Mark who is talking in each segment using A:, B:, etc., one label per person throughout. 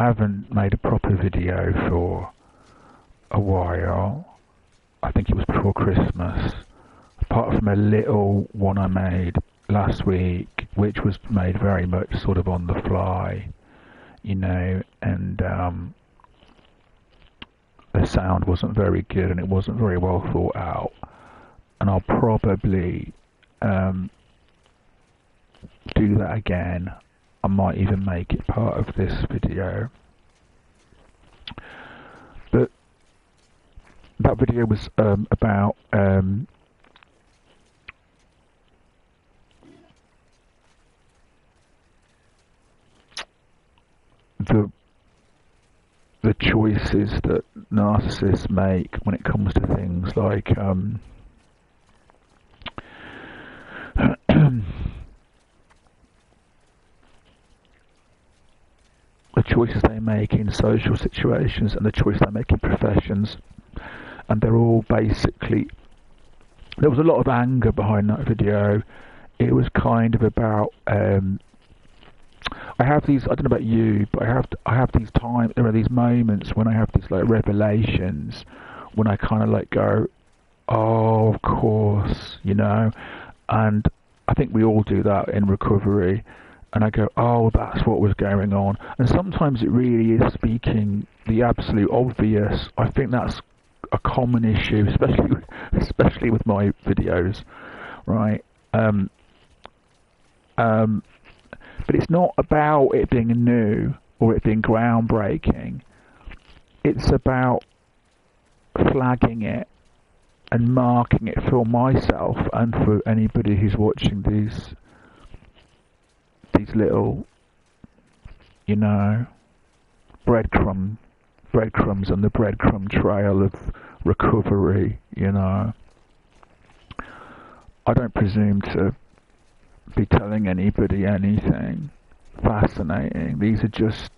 A: haven't made a proper video for a while. I think it was before Christmas, apart from a little one I made last week, which was made very much sort of on the fly, you know, and the sound wasn't very good and it wasn't very well thought out. And I'll probably do that again. I might even make it part of this video. But that video was about the choices that narcissists make when it comes to things like the choices they make in social situations and the choices they make in professions. And they're all basically, there was a lot of anger behind that video. It was kind of about I have these, I don't know about you, but I have these times, there are these moments when I have these like revelations, when I kind of like go, oh, of course, you know, and I think we all do that in recovery, and I go, oh, that's what was going on. And sometimes it really is speaking the absolute obvious. I think that's a common issue, especially with my videos, right? But it's not about it being new or it being groundbreaking. It's about flagging it and marking it for myself and for anybody who's watching these little, you know, breadcrumbs on the breadcrumb trail of recovery, you know. I don't presume to be telling anybody anything fascinating. These are just,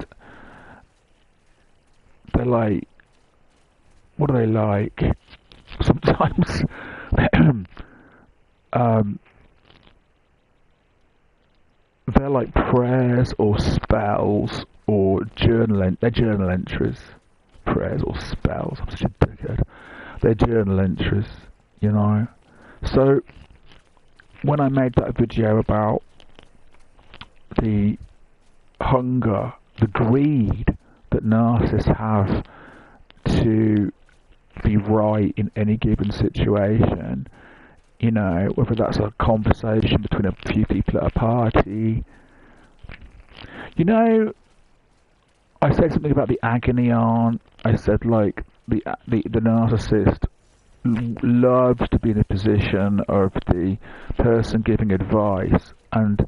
A: they're like, what are they like? Sometimes they're like prayers or spells or they're journal entries. Prayers or spells, I'm such a dickhead. They're journal entries, you know. So when I made that video about the hunger, the greed that narcissists have to be right in any given situation, you know, whether that's a conversation between a few people at a party, you know, I said something about the agony aunt. I said like the narcissist loves to be in a position of the person giving advice, and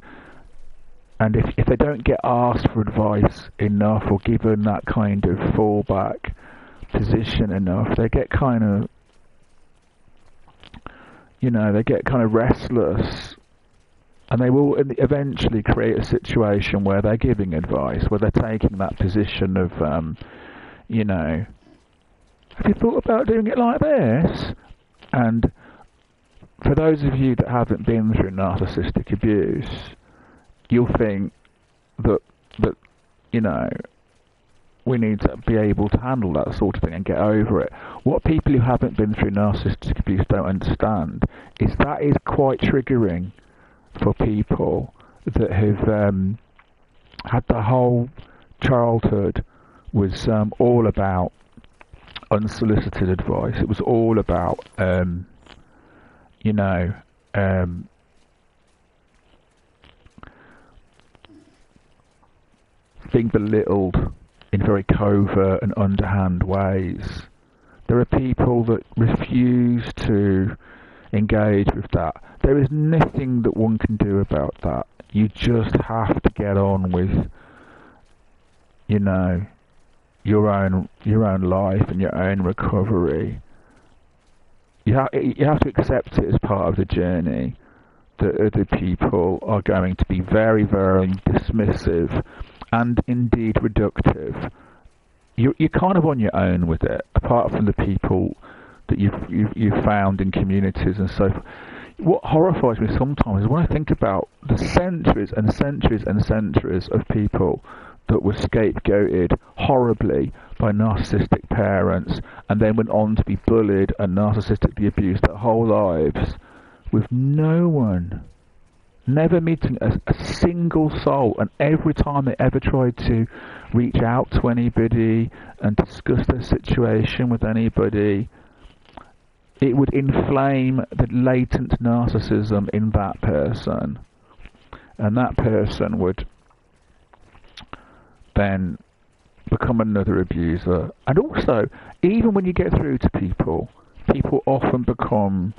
A: if they don't get asked for advice enough or given that kind of fallback position enough, they get kind of, you know, they get kind of restless, and they will eventually create a situation where they're giving advice, where they're taking that position of, you know, have you thought about doing it like this? And for those of you that haven't been through narcissistic abuse, you'll think that you know, we need to be able to handle that sort of thing and get over it. What people who haven't been through narcissistic abuse don't understand is that is quite triggering for people that have had their whole childhood was all about unsolicited advice. It was all about, you know, being belittled in very covert and underhand ways. There are people that refuse to engage with that. There is nothing that one can do about that. You just have to get on with, you know, your own life and your own recovery. You have to accept it as part of the journey that other people are going to be very, very dismissive and indeed reductive. You're kind of on your own with it, apart from the people that you've found in communities and so forth. What horrifies me sometimes is when I think about the centuries and centuries and centuries of people that was scapegoated horribly by narcissistic parents and then went on to be bullied and narcissistically abused their whole lives with no one, never meeting a single soul, and every time they ever tried to reach out to anybody and discuss their situation with anybody, it would inflame the latent narcissism in that person, and that person would then become another abuser. And also, even when you get through to people, people often become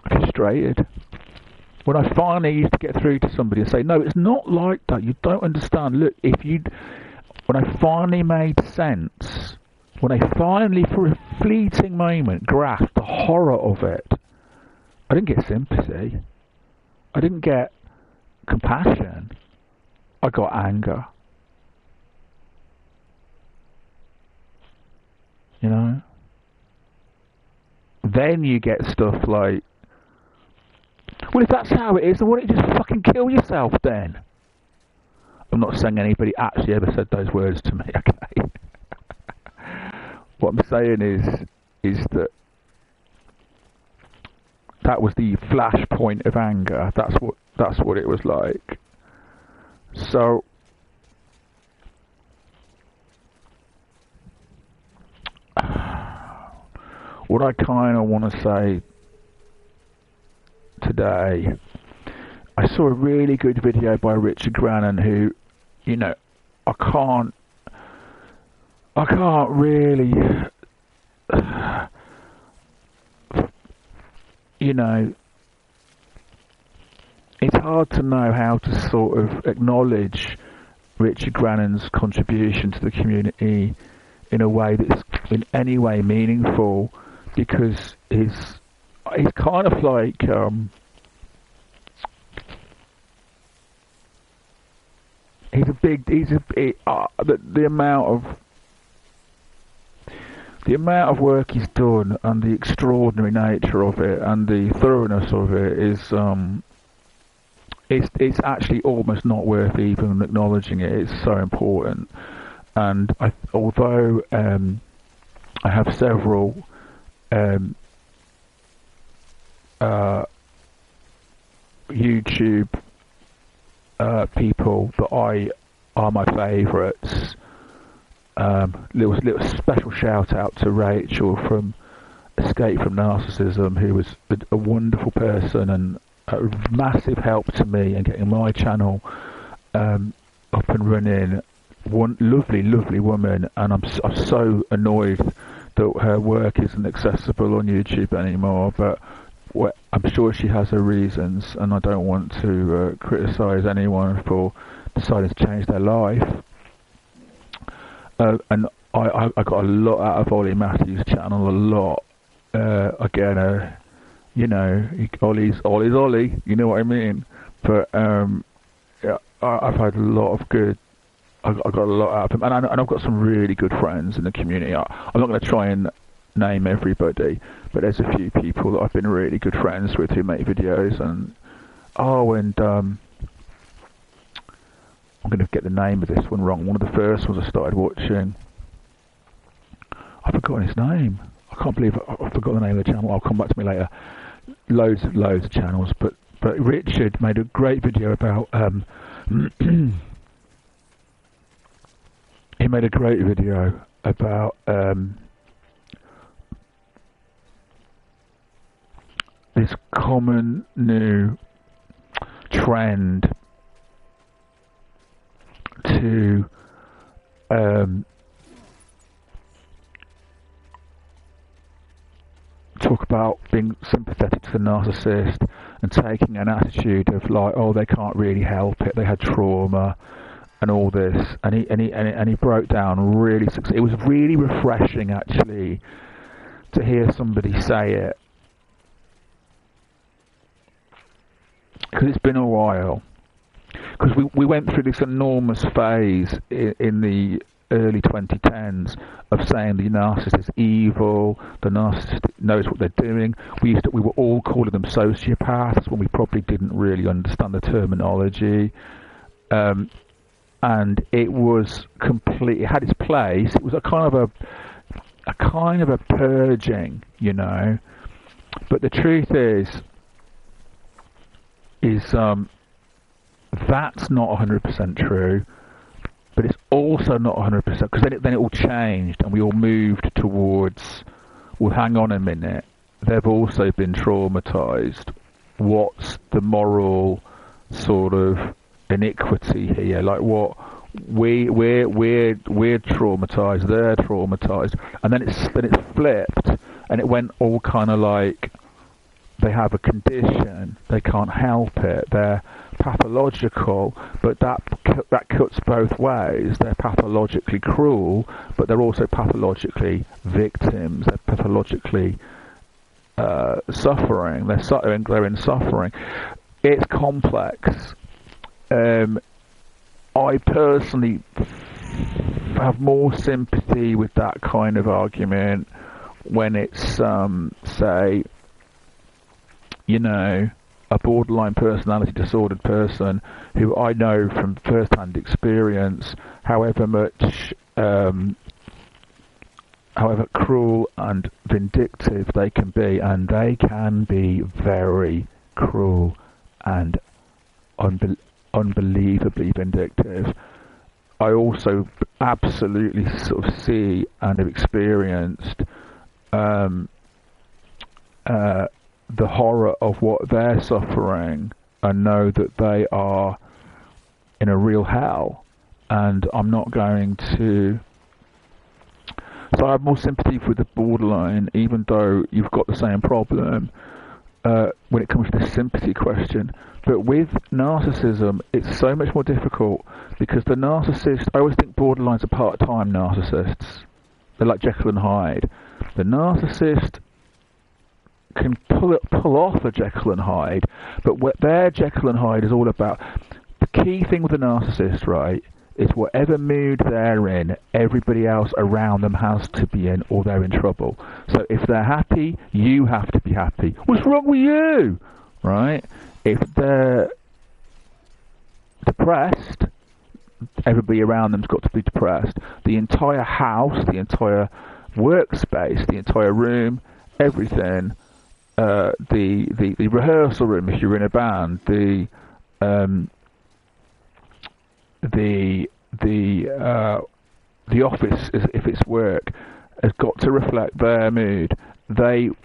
A: frustrated. When I finally used to get through to somebody and say, no, it's not like that, you don't understand, look, when I finally made sense, when I finally, for a fleeting moment, grasped the horror of it, I didn't get sympathy. I didn't get compassion. I got anger. You know? Then you get stuff like, well, if that's how it is, then why don't you just fucking kill yourself then? I'm not saying anybody actually ever said those words to me, okay? What I'm saying is that was the flashpoint of anger. That's what it was like. So what I kind of want to say today, I saw a really good video by Richard Grannon, who, you know, I can't really, you know, it's hard to know how to sort of acknowledge Richard Grannon's contribution to the community in a way that's in any way meaningful, because he's kind of like the amount of work he's done and the extraordinary nature of it and the thoroughness of it is it's actually almost not worth even acknowledging it. It's so important. And although I have several YouTube people that are my favourites, little special shout out to Rachel from Escape from Narcissism, who was a wonderful person and a massive help to me in getting my channel up and running. One lovely woman, and I'm so annoyed that her work isn't accessible on YouTube anymore, but I'm sure she has her reasons, and I don't want to criticise anyone for deciding to change their life. And I got a lot out of Ollie Matthews' channel, a lot. Again, you know, Ollie's Ollie, you know what I mean? But yeah, I've had a lot of good. I got a lot out of him, and I've got some really good friends in the community. I'm not going to try and name everybody, but there's a few people that I've been really good friends with who make videos, and I'm going to get the name of this one wrong. One of the first ones I started watching, I've forgotten his name. I can't believe I forgot the name of the channel. I'll come back to me later. Loads of channels, but Richard made a great video about he made a great video about this common new trend to talk about being sympathetic to the narcissist and taking an attitude of like, oh, they can't really help it, they had trauma and all this, and he broke down really successfully. It was really refreshing actually to hear somebody say it, because it's been a while. Because we went through this enormous phase in the early 2010s of saying the narcissist is evil, the narcissist knows what they're doing. We were all calling them sociopaths when we probably didn't really understand the terminology. And it was it had its place. It was a kind of a purging, you know. But the truth is that's not 100% true. But it's also not 100%, because then it all changed and we all moved towards, well, hang on a minute, they've also been traumatised. What's the moral sort of iniquity here? Like, what we're traumatised, they're traumatised, and then it flipped and it went all kind of like they have a condition, they can't help it, they're pathological, but that cuts both ways. They're pathologically cruel, but they're also pathologically victims. They're pathologically suffering. They're in suffering. It's complex. I personally have more sympathy with that kind of argument when it's, say, you know, a borderline personality disordered person who I know from first-hand experience, however cruel and vindictive they can be, and they can be very cruel and unbelievably vindictive. I also absolutely sort of see and have experienced the horror of what they're suffering, and know that they are in a real hell. And I'm not going to... So I have more sympathy for the borderline, even though you've got the same problem when it comes to the sympathy question. But with narcissism, it's so much more difficult, because the narcissist... I always think borderlines are part-time narcissists. They're like Jekyll and Hyde. The narcissist can pull off a Jekyll and Hyde, but what their Jekyll and Hyde is all about, the key thing with a narcissist, right, is whatever mood they're in, everybody else around them has to be in, or they're in trouble. So if they're happy, you have to be happy. What's wrong with you? Right? If they're depressed, everybody around them's got to be depressed. The entire house, the entire workspace, the entire room, everything, the rehearsal room if you're in a band, the office if it's work, has got to reflect their mood. They'll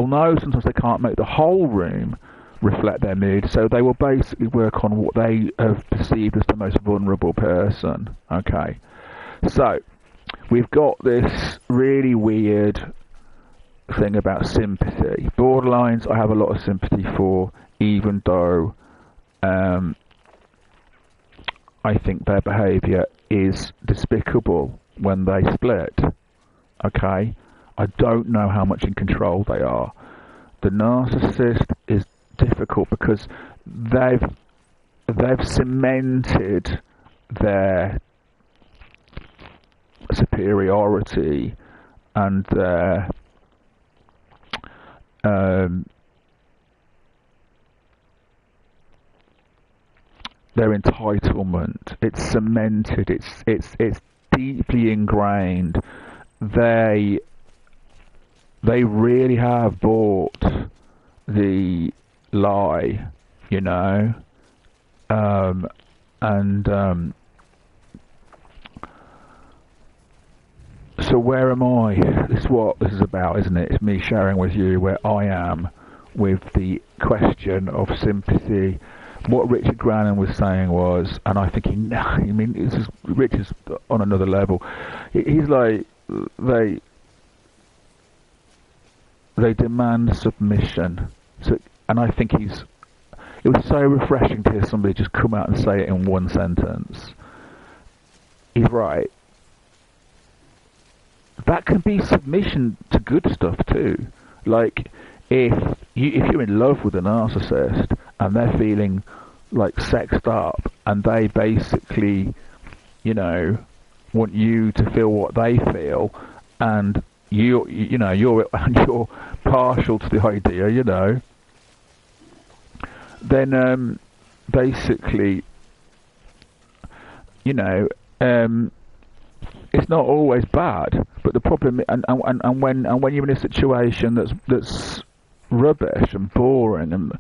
A: know sometimes they can't make the whole room reflect their mood, so they will basically work on what they have perceived as the most vulnerable person. Okay, so we've got this really weird thing about sympathy. Borderlines I have a lot of sympathy for, even though I think their behaviour is despicable when they split. Okay? I don't know how much in control they are. The narcissist is difficult because they've cemented their superiority and their entitlement. It's cemented. It's deeply ingrained. They really have bought the lie, you know, so where am I? This is what this is about, isn't it? It's me sharing with you where I am with the question of sympathy. What Richard Grannon was saying was, and I think Richard's on another level. He's like, they demand submission. So, and I think it was so refreshing to hear somebody just come out and say it in one sentence. He's right. That can be submission to good stuff too. Like, if you're in love with a narcissist and they're feeling like sexed up and they basically, you know, want you to feel what they feel, and you're partial to the idea, then basically, it's not always bad. But the problem, and when you're in a situation that's rubbish and boring and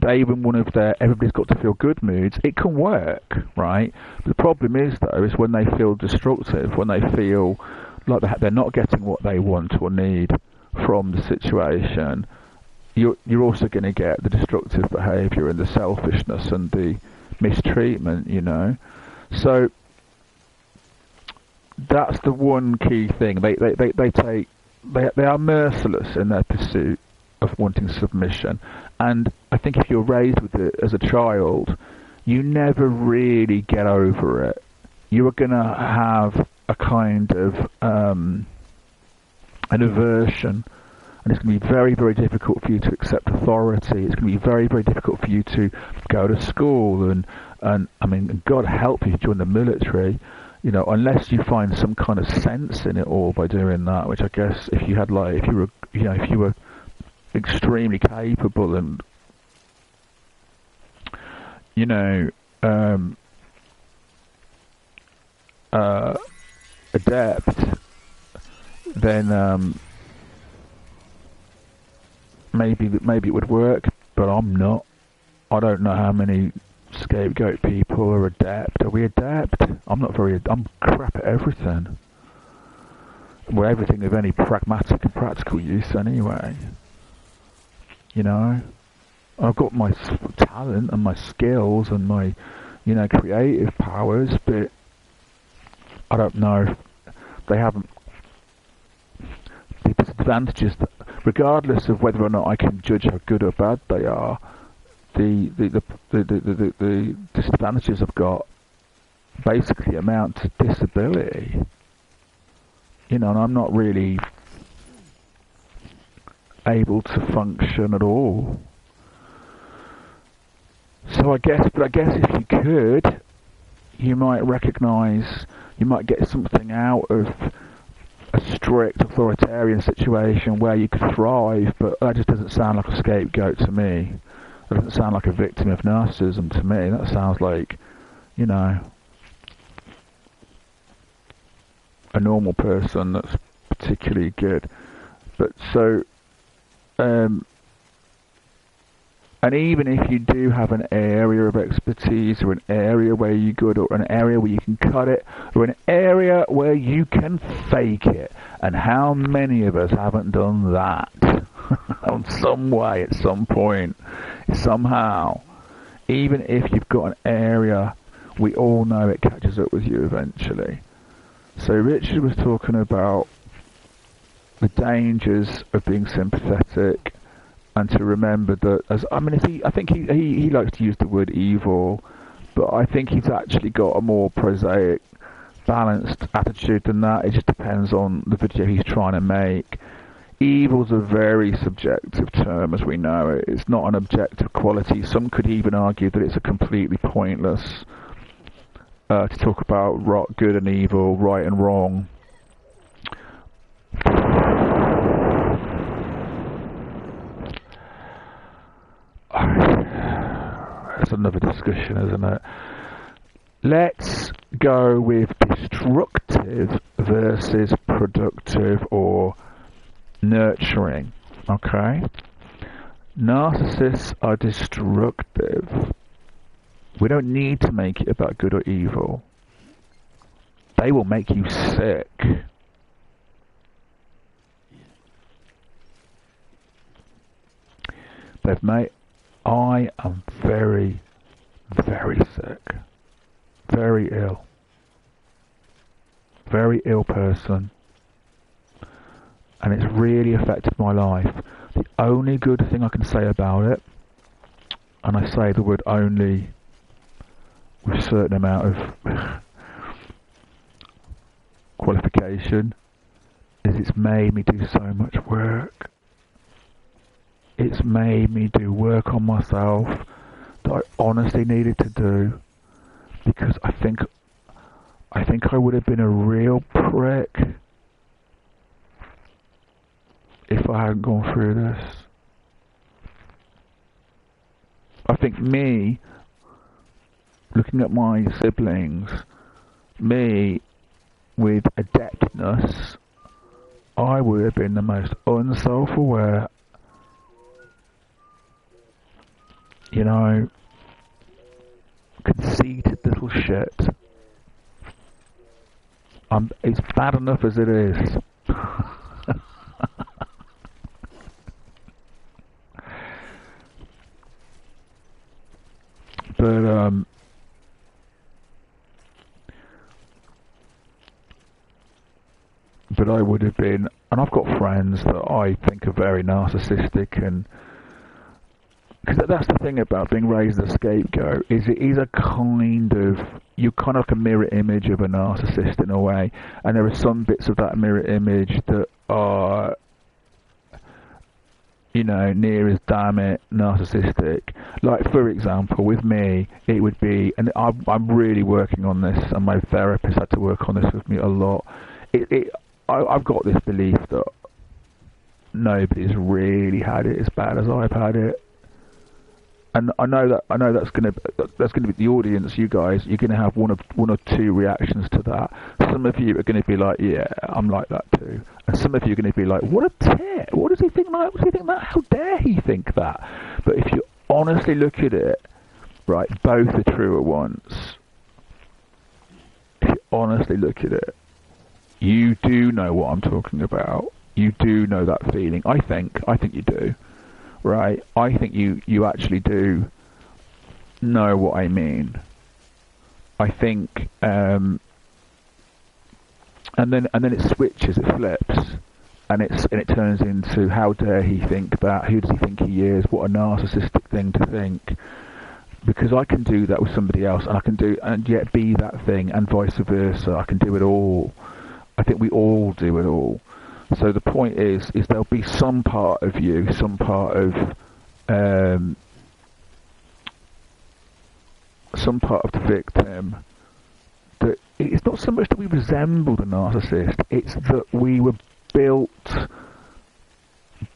A: they've in one of their everybody's got to feel good moods, it can work, right? But the problem is though, is when they feel destructive, when they feel like they're not getting what they want or need from the situation, you're also going to get the destructive behaviour and the selfishness and the mistreatment, So that's the one key thing. They are merciless in their pursuit of wanting submission, and I think if you're raised with it as a child, you never really get over it. You are going to have a kind of an aversion, and it's going to be very, very difficult for you to accept authority. It's going to be very, very difficult for you to go to school, and I mean, God help you to join the military. Unless you find some kind of sense in it all by doing that, which I guess if you were extremely capable and, adept, then maybe it would work. But I'm not. I don't know how many scapegoat people are adept. Are we adept? I'm crap at everything. Well, everything of any pragmatic and practical use anyway. I've got my talent and my skills and my, creative powers, but I don't know. They haven't. The disadvantages, regardless of whether or not I can judge how good or bad they are, the disadvantages I've got basically amount to disability. And I'm not really able to function at all. So I guess if you could, you might get something out of a strict authoritarian situation where you could thrive, but that just doesn't sound like a scapegoat to me. That doesn't sound like a victim of narcissism to me. That sounds like, a normal person that's particularly good. But so, and even if you do have an area of expertise, or an area where you're good, or an area where you can cut it, or an area where you can fake it, and how many of us haven't done that on some way at some point, somehow? Even if you've got an area, we all know it catches up with you eventually. So Richard was talking about the dangers of being sympathetic, and to remember that, I think he likes to use the word evil, but I think he's actually got a more prosaic, balanced attitude than that. It just depends on the video he's trying to make. Evil's a very subjective term, as we know it. It's not an objective quality. Some could even argue that it's a completely pointless to talk about good and evil, right and wrong. That's another discussion, isn't it? Let's go with destructive versus productive or nurturing. Okay? Narcissists are destructive. We don't need to make it about good or evil. They will make you sick. I am very, very sick. Very ill. Very ill person. And it's really affected my life. The only good thing I can say about it, and I say the word only with a certain amount of qualification, is it's made me do so much work. It's made me do work on myself that I honestly needed to do, because I think I think I would have been a real prick if I hadn't gone through this. I think me, looking at my siblings, me with adeptness, I would have been the most unself-aware, conceited little shit. It's bad enough as it is. But I would have been, and I've got friends that I think are very narcissistic, and because that's the thing about being raised as a scapegoat, is it is a kind of, you're kind of like a mirror image of a narcissist in a way, and there are some bits of that mirror image that are, near as damn it narcissistic. Like, for example, with me, it would be, and I'm really working on this, and my therapist had to work on this with me a lot. I've got this belief that nobody's really had it as bad as I've had it, and I know that's gonna be the audience. You guys, you're gonna have one or two reactions to that. Some of you are gonna be like, yeah, I'm like that too, and some of you are gonna be like, what a tit! What does he think like? What does he think that? How dare he think that? But if you honestly look at it, right, both are true at once. If you honestly look at it, you do know what I'm talking about. You do know that feeling. I think you do, right? I think you actually do know what I mean. I think, and then it switches, it flips, and it turns into, how dare he think that? Who does he think he is? What a narcissistic thing to think. Because I can do that with somebody else, and I can do, and yet be that thing, and vice versa. I can do it all. I think we all do it all. So the point is there'll be some part of you, some part of the victim, that it's not so much that we resemble the narcissist, it's that we were built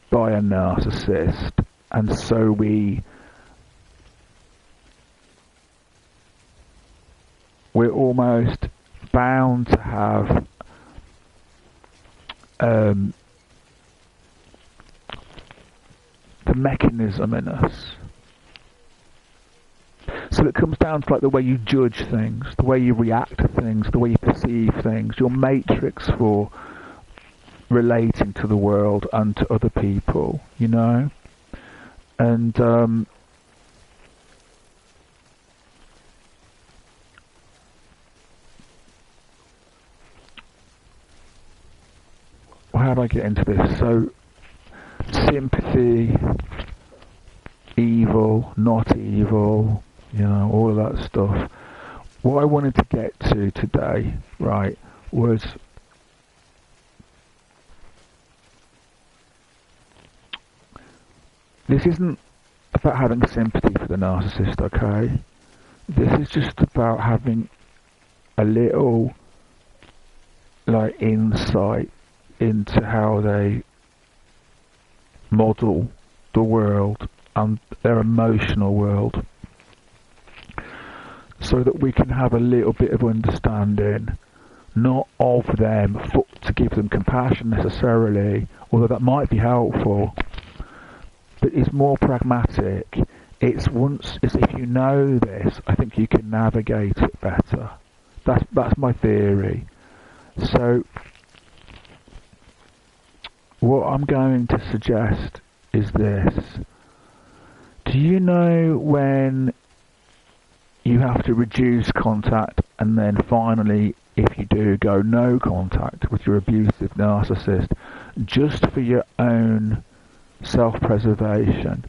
A: by a narcissist, and so we're almost bound to have the mechanism in us. So it comes down to like the way you judge things, the way you react to things, the way you perceive things, your matrix for relating to the world and to other people, And how do I get into this? So, sympathy, evil, not evil, all of that stuff. What I wanted to get to today, right, was this isn't about having sympathy for the narcissist, okay? This is just about having a little, insight into how they model the world and their emotional world, so that we can have a little bit of understanding, not of them to give them compassion necessarily, although that might be helpful, but it's more pragmatic. It's if you know this, I think you can navigate it better. That's my theory. So what I'm going to suggest is this. Do you know when you have to reduce contact, and then finally, if you do, go no contact with your abusive narcissist, just for your own self-preservation?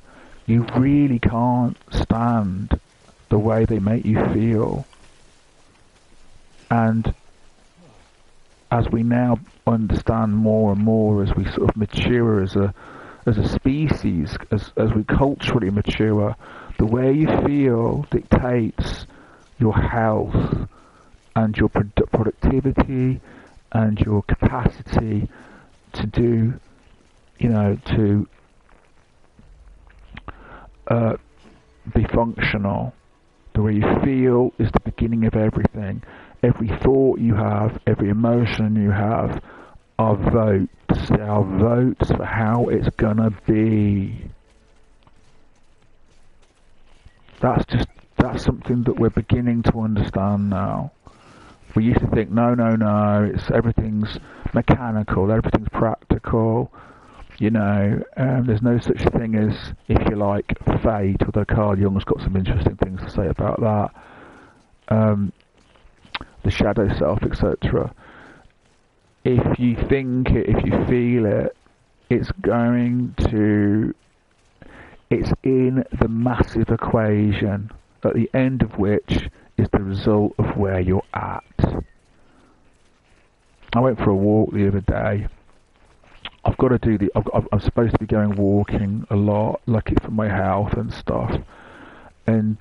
A: You really can't stand the way they make you feel. And as we now understand more and more, as we sort of mature as a species, as we culturally mature, the way you feel dictates your health and your productivity and your capacity to do, to be functional. The way you feel is the beginning of everything. Every thought you have, every emotion you have are votes. They are votes for how it's gonna be. That's something that we're beginning to understand now. We used to think, no, everything's mechanical, everything's practical. There's no such thing as, if you like, fate, although Carl Jung's got some interesting things to say about that. The shadow self, etc. If you think it, if you feel it, it's in the massive equation, at the end of which is the result of where you're at. I went for a walk the other day. I'm supposed to be going walking a lot, lucky for my health and stuff. And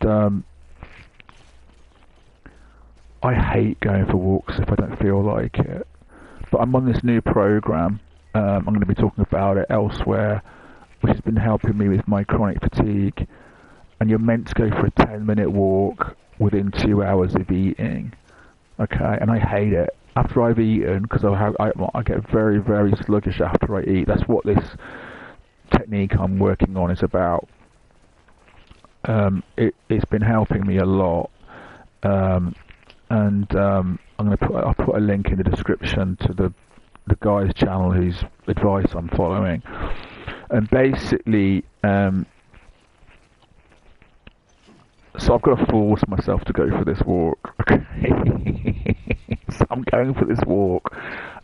A: I hate going for walks if I don't feel like it. But I'm on this new program. I'm going to be talking about it elsewhere, which has been helping me with my chronic fatigue. And you're meant to go for a 10-minute walk within 2 hours of eating. Okay, and I hate it. After I've eaten, because I get very, very sluggish after I eat. That's what this technique I'm working on is about. It's been helping me a lot. I'll put a link in the description to the guy's channel whose advice I'm following. And basically, so I've got to force myself to go for this walk. Okay. So I'm going for this walk.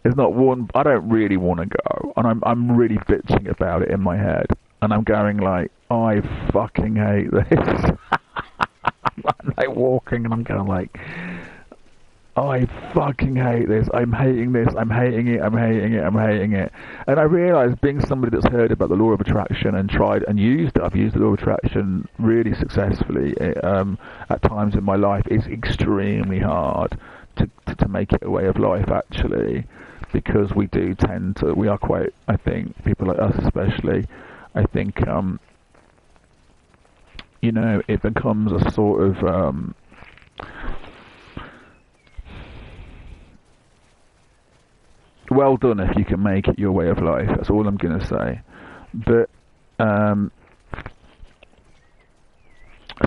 A: There's not one. I don't really want to go, and I'm really bitching about it in my head. And I'm going like, I fucking hate this. I'm like walking, and I'm going like, I fucking hate this. I'm hating this. I'm hating it. I'm hating it. I'm hating it. And I realised, being somebody that's heard about the law of attraction and tried and used it, I've used the law of attraction really successfully at times in my life. It's extremely hard to make it a way of life, actually, because we are quite, I think, people like us especially, I think, it becomes a sort of, well done if you can make it your way of life. That's all I'm going to say. But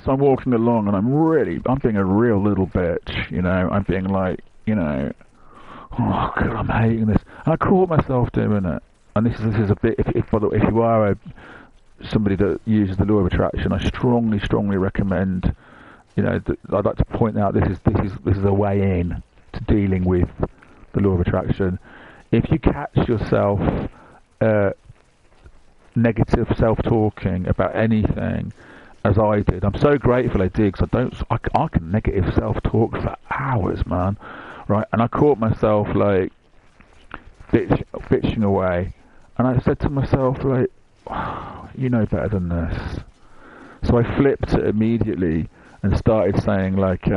A: so I'm walking along, and I'm being a real little bitch. I'm being like, oh God, I'm hating this. And I caught myself doing it. And this is a bit. If you are somebody that uses the law of attraction, I strongly recommend. I'd like to point out this is a way in to dealing with the law of attraction. If you catch yourself negative self-talking about anything, as I did, I'm so grateful I did, because I can negative self-talk for hours, man, right? And I caught myself like bitching away, and I said to myself, like, oh, you know better than this. So I flipped it immediately and started saying like,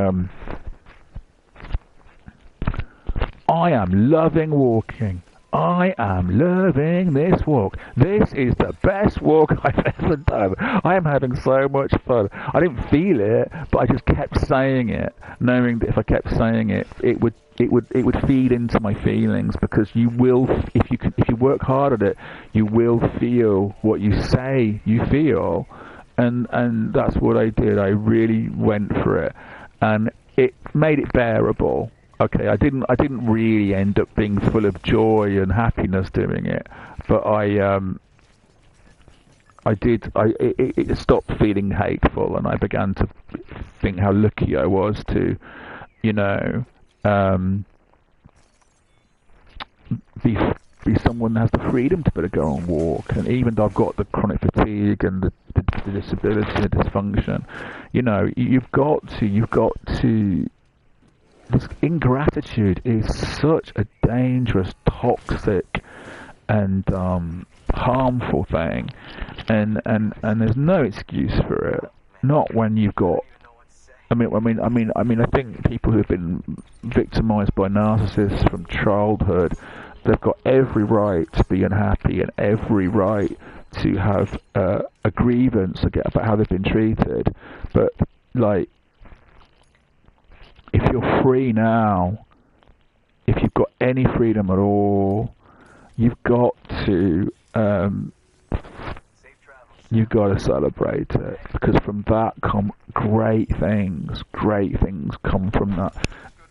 A: I am loving walking. I am loving this walk. This is the best walk I've ever done. I am having so much fun. I didn't feel it, but I just kept saying it, knowing that if I kept saying it, it would feed into my feelings, because you will, if you work hard at it, you will feel what you say you feel, and that's what I did. I really went for it, and it made it bearable. Okay, I didn't really end up being full of joy and happiness doing it, but it stopped feeling hateful, and I began to think how lucky I was to, be someone that has the freedom to be able to go and walk. And even though I've got the chronic fatigue and the disability and the dysfunction, you've got to. This ingratitude is such a dangerous, toxic, and harmful thing, and there's no excuse for it. Not when you've got I think people who've been victimized by narcissists from childhood, they've got every right to be unhappy and every right to have a grievance about how they've been treated. But like, if you're free now, if you've got any freedom at all, you've got to celebrate it, because from that come great things. Great things come from that.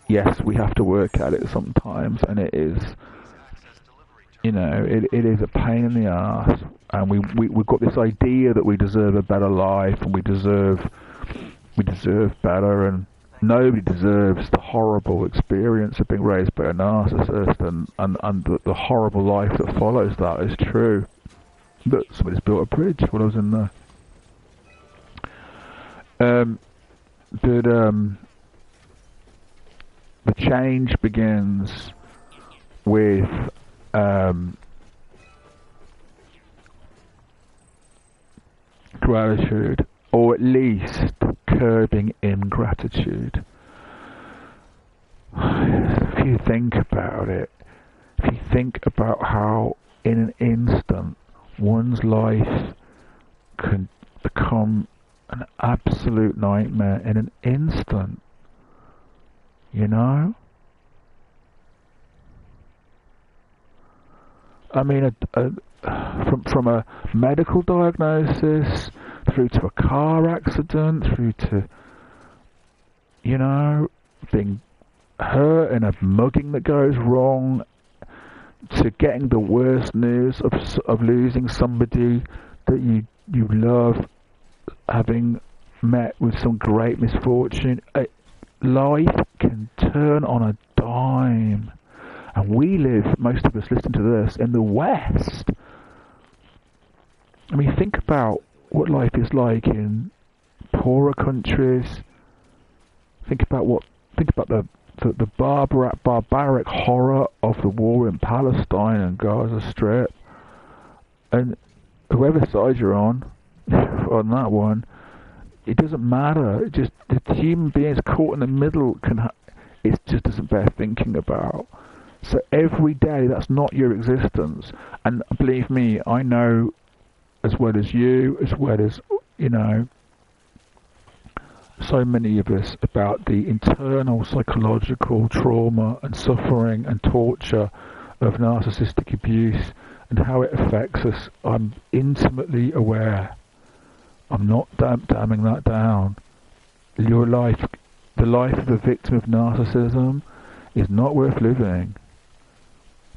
A: Yes, we have to work at it sometimes, and it is, it is a pain in the ass, and we've got this idea that we deserve a better life, and we deserve better, and nobody deserves the horrible experience of being raised by a narcissist, and the horrible life that follows that is true. But somebody's built a bridge when I was in there. The change begins with gratitude, or at least curbing ingratitude. If you think about it, if you think about how in an instant one's life can become an absolute nightmare in an instant, I mean, from a medical diagnosis through to a car accident, through to, being hurt in a mugging that goes wrong, to getting the worst news of losing somebody that you love, having met with some great misfortune. Life can turn on a dime. And we live, most of us listen to this, in the West. I mean, think about what life is like in poorer countries. Think about the barbaric horror of the war in Palestine and Gaza Strip. And whoever side you're on that one, it doesn't matter. It just, the human beings caught in the middle it just doesn't bear thinking about. So every day, that's not your existence. And believe me, I know as well as you, as well as, so many of us, about the internal psychological trauma and suffering and torture of narcissistic abuse and how it affects us. I'm intimately aware. I'm not damming that down. Your life, the life of a victim of narcissism, is not worth living.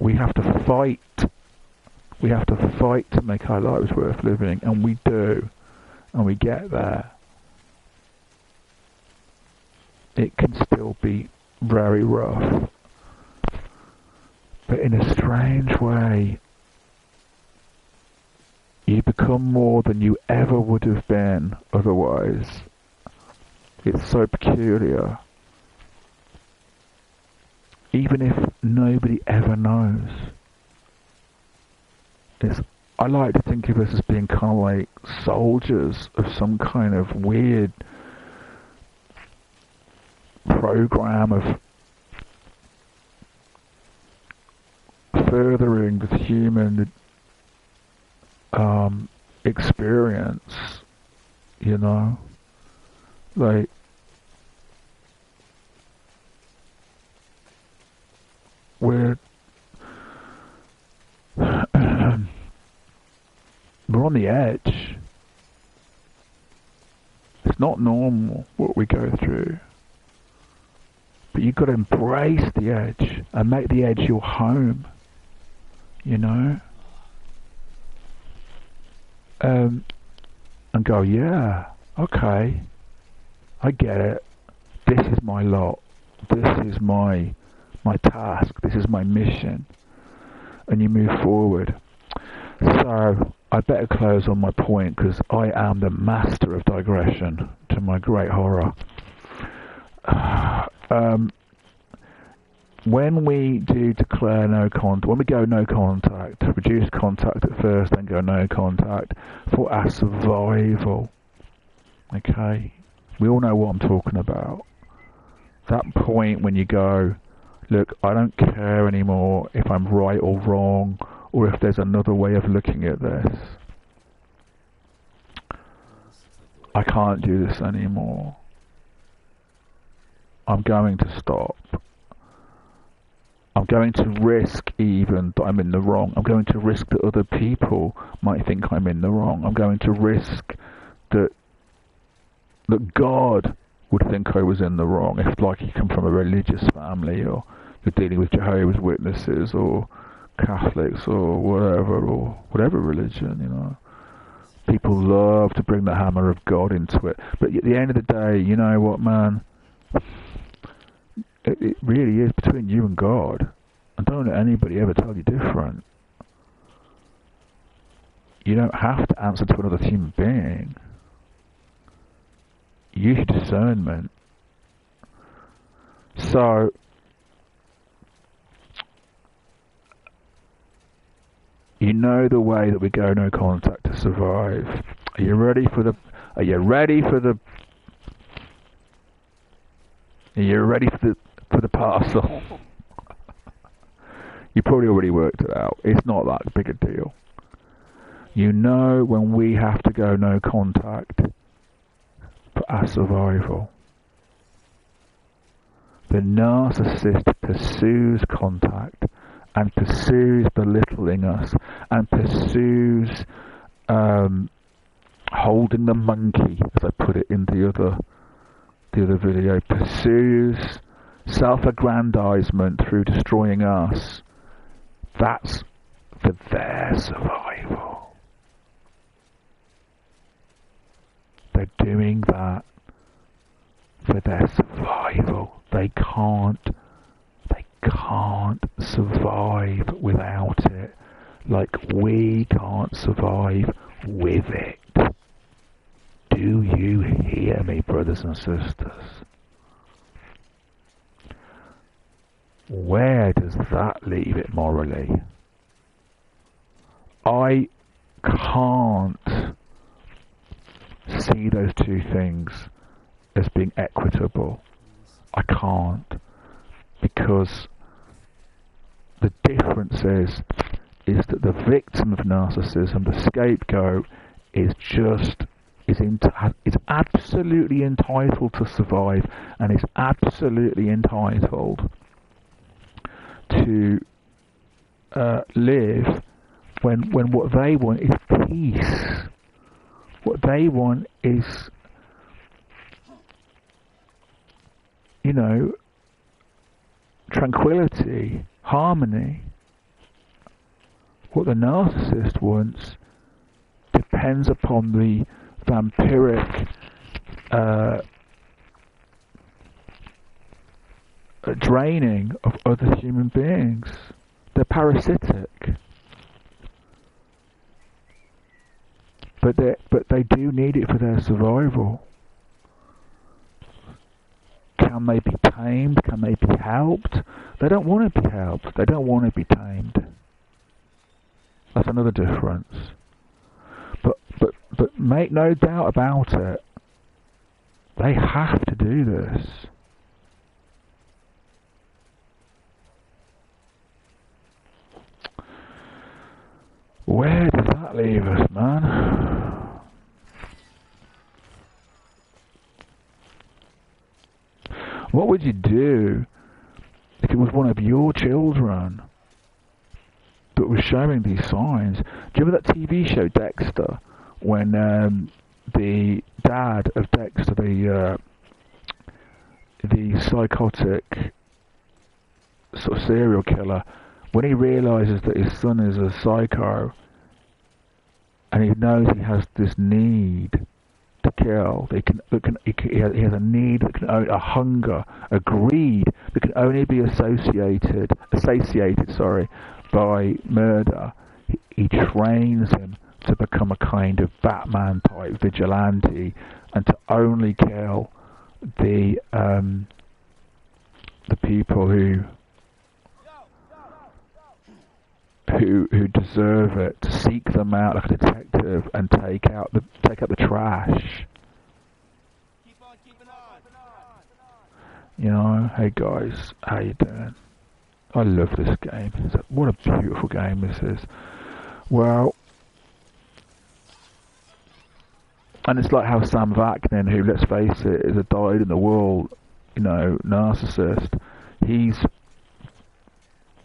A: We have to fight. We have to fight to make our lives worth living, and we do, and we get there. It can still be very rough, but in a strange way, you become more than you ever would have been otherwise. It's so peculiar. Even if nobody ever knows. I like to think of us as being kind of like soldiers of some kind of weird program of furthering the human experience, like we're we're on the edge. It's not normal what we go through, but you've got to embrace the edge and make the edge your home, and go, yeah, okay, I get it. This is my lot. This is my task. This is my mission. And you move forward. So I better close on my point, because I am the master of digression, to my great horror. When we do declare no contact, when we go no contact, reduce contact at first, then go no contact for our survival. Okay? We all know what I'm talking about. That point when you go, look, I don't care anymore if I'm right or wrong, or if there's another way of looking at this. I can't do this anymore. I'm going to stop. I'm going to risk even that I'm in the wrong. I'm going to risk that other people might think I'm in the wrong. I'm going to risk that God would think I was in the wrong if, like, you come from a religious family, or you're dealing with Jehovah's Witnesses or Catholics or whatever religion, you know. People love to bring the hammer of God into it. But at the end of the day, you know what, man? It really is between you and God. And don't let anybody ever tell you different. You don't have to answer to another human being. Use your discernment. So, you know the way that we go no contact to survive. Are you ready for the parcel? You probably already worked it out. It's not that big a deal. You know when we have to go no contact for our survival. The narcissist pursues contact and pursues belittling us and pursues holding the monkey, as I put it in the other video, pursues self-aggrandizement through destroying us. That's for their survival. They're doing that for their survival. They can't survive without it, like we can't survive with it. Do you hear me, brothers and sisters? Where does that leave it morally? I can't see those two things as being equitable. I can't, because the difference is that the victim of narcissism, the scapegoat, is absolutely entitled to survive, and is absolutely entitled to live when what they want is peace. What they want is, you know, tranquility, harmony. What the narcissist wants depends upon the vampiric draining of other human beings. They're parasitic, but they do need it for their survival. Can they be tamed? Can they be helped? They don't want to be helped. They don't want to be tamed. That's another difference. But make no doubt about it, they have to do this. Where does that leave us, man? What would you do if it was one of your children that was showing these signs? Do you remember that TV show Dexter, when the dad of Dexter, the psychotic sort of serial killer, when he realizes that his son is a psycho, and he knows he has this need to kill, he has a need, a hunger, a greed that can only be satiated by murder. He trains him to become a kind of Batman type vigilante, and to only kill the people who deserve it, to seek them out like a detective and take out the trash. You know, hey guys, how you doing? I love this game. What a beautiful game this is. Well, and it's like how Sam Vaknin, who, let's face it, is a dyed-in-the-wool, narcissist. He's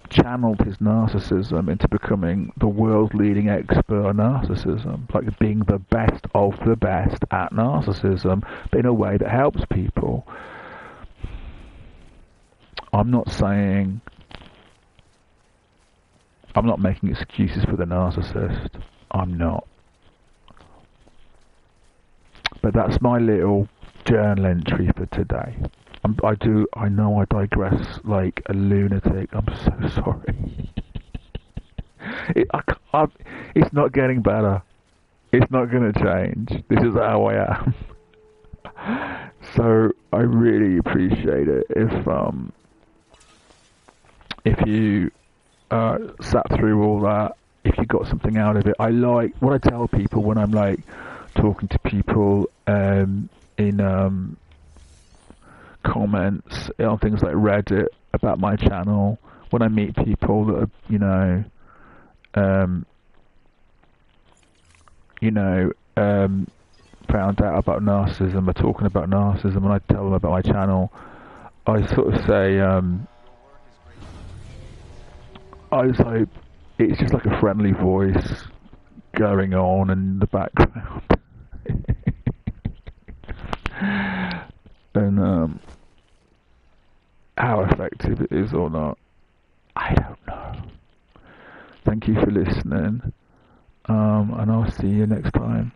A: channeled his narcissism into becoming the world's leading expert on narcissism, like being the best of the best at narcissism, but in a way that helps people. I'm not making excuses for the narcissist. I'm not. But that's my little journal entry for today. I know I digress like a lunatic. I'm so sorry. It's not getting better. It's not going to change. This is how I am. So I really appreciate it if you sat through all that, if you got something out of it. I like what I tell people when I'm like talking to people in comments on things like Reddit about my channel, when I meet people that are, found out about narcissism, are talking about narcissism, and I tell them about my channel, I sort of say, I just hope it's just like a friendly voice going on in the background. And how effective it is or not, I don't know. Thank you for listening, and I'll see you next time.